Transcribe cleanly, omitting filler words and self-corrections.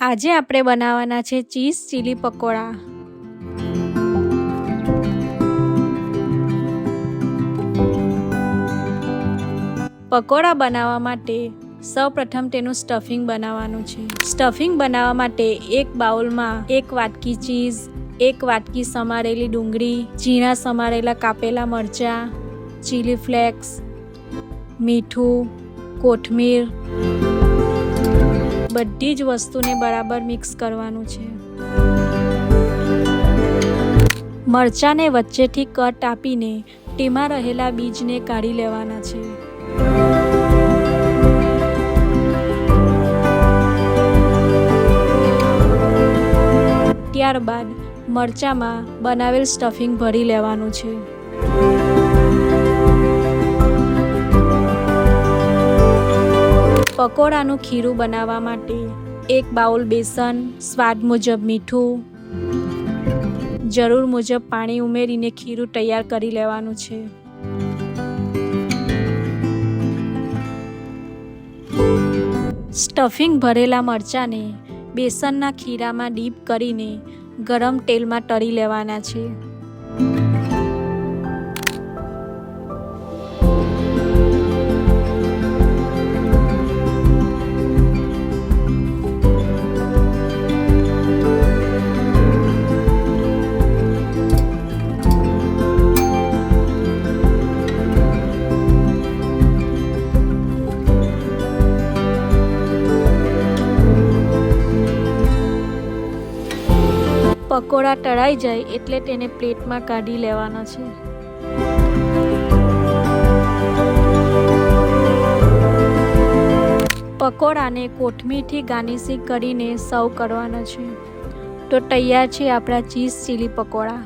આજે આપણે બનાવવાના છે ચીઝ ચીલી પકોડા। પકોડા બનાવવા માટે સૌપ્રથમ તેનું સ્ટફિંગ બનાવવાનું છે। સ્ટફિંગ બનાવવા માટે એક બાઉલમાં 1 વાટકી ચીઝ, 1 વાટકી સમારેલી ડુંગળી, ઝીણા સમારેલા કાપેલા મરચાં, ચીલી ફ્લેક્સ, મીઠું, કોથમીર, બધી જ વસ્તુને બરાબર મિક્સ કરવાનું છે। મરચાંને વચ્ચેથી કટ આપીને તેમાં રહેલા બીજને કાઢી લેવાના છે। ત્યારબાદ મરચાંમાં બનાવેલ સ્ટફિંગ ભરી લેવાનું છે। પકોડાનું ખીરું બનાવવા માટે 1 બાઉલ બેસન, સ્વાદ મુજબ મીઠું, જરૂર મુજબ પાણી ઉમેરીને ખીરું તૈયાર કરી લેવાનું છે। સ્ટફિંગ ભરેલા મરચાંને બેસનના ખીરામાં ડીપ કરીને ગરમ તેલમાં તળી લેવાના છે। પકોડા તળાઈ જાય એટલે તેને પ્લેટમાં કાઢી લેવાના છે। પકોડાને કોથમીરથી ગાર્નિશિંગ કરીને સર્વ કરવાના છે। તો તૈયાર છે આપણા ચીઝ ચીલી પકોડા।